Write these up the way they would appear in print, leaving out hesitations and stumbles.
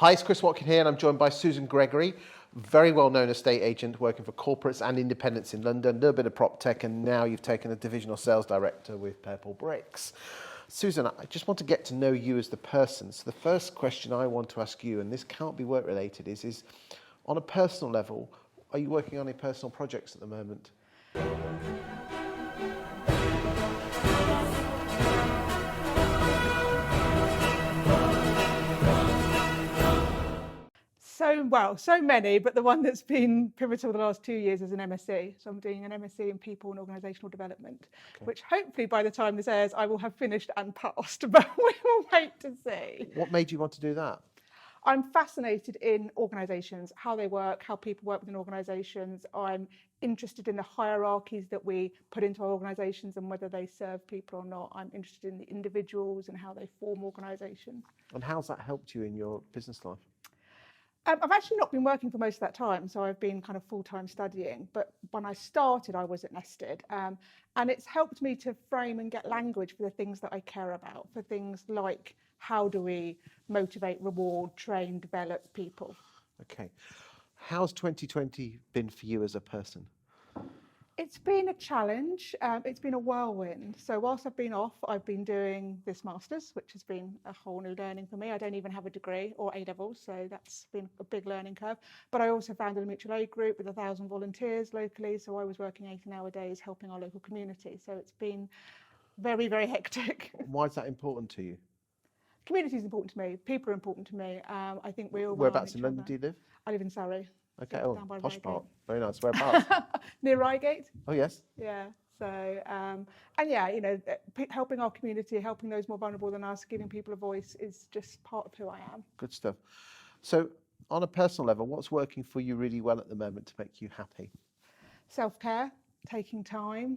Hi, it's Chris Watkin here, and I'm joined by Susan Gregory, very well-known estate agent working for corporates and independents in London, a little bit of prop tech, and now you've taken a divisional sales director with Purple Bricks. Susan, I just want to get to know you as the person. So the first question I want to ask you, and this can't be work-related, is on a personal level, are you working on any personal projects at the moment? So many, but the one that's been pivotal the last 2 years is an MSc. So I'm doing an MSc in People and Organisational Development, which hopefully by the time this airs, I will have finished and passed, but we will wait to see. What made you want to do that? I'm fascinated in organisations, how they work, how people work within organisations. I'm interested in the hierarchies that we put into our organisations and whether they serve people or not. I'm interested in the individuals and how they form organisations. And how's that helped you in your business life? I've actually not been working for most of that time, so I've been kind of full-time studying. But when I started, I was at Nested, and it's helped me to frame and get language for the things that I care about, for things like how do we motivate, reward, train, develop people. Okay. How's 2020 been for you as a person? It's been a challenge. It's been a whirlwind. So whilst I've been off, I've been doing this master's, which has been a whole new learning for me. I don't even have a degree or A-levels, so that's been a big learning curve. But I also founded a mutual aid group with 1,000 volunteers locally. So I was working 18-hour days helping our local community. So it's been very, very hectic. Why is that important to you? Community is important to me. People are important to me. I think we all. Whereabouts in London do you live? I live in Surrey. Okay, down by posh Reigate. part. Very nice. Whereabouts? Near Reigate. Oh, yes. Yeah. So, and yeah, you know, helping our community, helping those more vulnerable than us, giving people a voice is just part of who I am. Good stuff. So, on a personal level, what's working for you really well at the moment to make you happy? Self-care, taking time,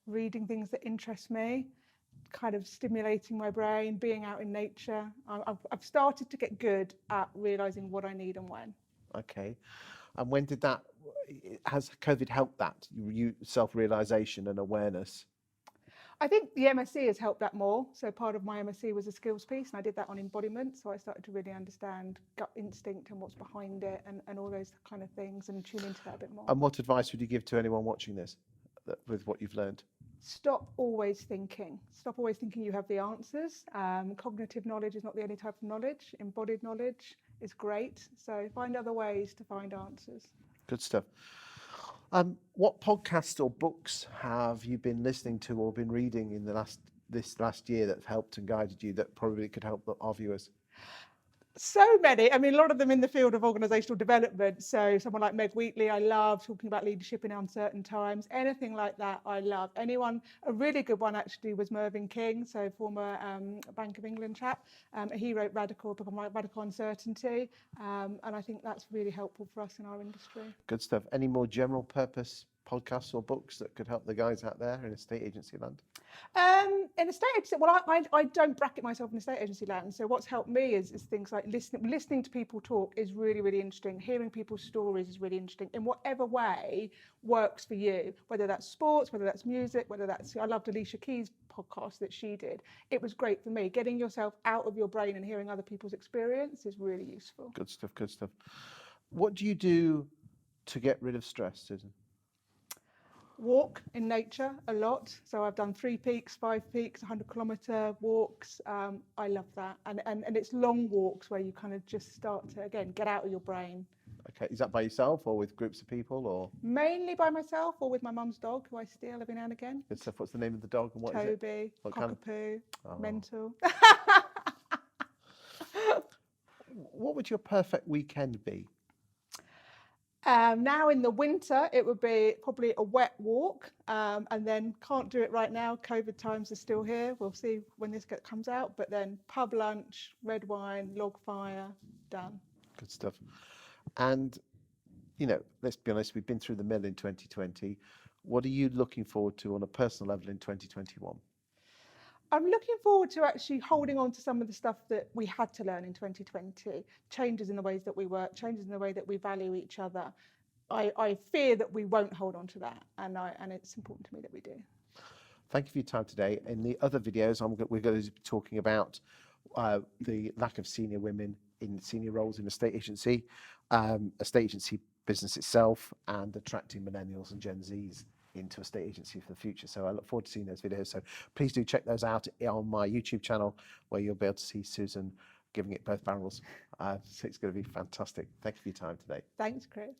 reading things that interest me, kind of stimulating my brain, being out in nature. I've started to get good at realising what I need and when. Okay. And when did that, has COVID helped that, you self-realisation and awareness? I think the MSc has helped that more. So part of my MSc was a skills piece, and I did that on embodiment. So I started to really understand gut instinct and what's behind it and all those kind of things and tune into that a bit more. And what advice would you give to anyone watching this with what you've learned? Stop always thinking. Stop always thinking you have the answers. Cognitive knowledge is not the only type of knowledge. Embodied knowledge is great. So find other ways to find answers. Good stuff. What podcasts or books have you been listening to or been reading in this last year that have helped and guided you that probably could help our viewers? So many. I mean, a lot of them in the field of organisational development. So someone like Meg Wheatley, I love talking about leadership in uncertain times. Anything like that, I love. A really good one actually was Mervyn King, so former Bank of England chap. He wrote Radical, a book on radical uncertainty. And I think that's really helpful for us in our industry. Good stuff. Any more general purpose podcasts or books that could help the guys out there in estate agency land? In estate agency, well, I don't bracket myself in estate agency land. So what's helped me is things like listening to people talk is really, really interesting. Hearing people's stories is really interesting in whatever way works for you, whether that's sports, whether that's music, whether that's, I loved Alicia Keys' podcast that she did. It was great for me. Getting yourself out of your brain and hearing other people's experience is really useful. Good stuff, good stuff. What do you do to get rid of stress, Susan? Walk in nature a lot. So I've done 3 peaks, 5 peaks, 100-kilometre walks. I love that. And it's long walks where you kind of just start to, again, get out of your brain. Okay, is that by yourself or with groups of people or? Mainly by myself or with my mum's dog, who I steal every now and again. Good stuff. What's the name of the dog and what is it? Toby, cockapoo, mental. What would your perfect weekend be? Now in the winter, it would be probably a wet walk, and then can't do it right now. COVID times are still here. We'll see when this comes out, but then pub lunch, red wine, log fire, done. Good stuff. And, you know, let's be honest, we've been through the mill in 2020. What are you looking forward to on a personal level in 2021? I'm looking forward to actually holding on to some of the stuff that we had to learn in 2020, changes in the ways that we work, changes in the way that we value each other. I fear that we won't hold on to that, and it's important to me that we do. Thank you for your time today. In the other videos, we're going to be talking about the lack of senior women in senior roles in estate agency business itself, and attracting millennials and Gen Zs into estate agency for the future. So I look forward to seeing those videos. So please do check those out on my YouTube channel, where you'll be able to see Susan giving it both barrels. So it's going to be fantastic. Thank you for your time today. Thanks, Chris.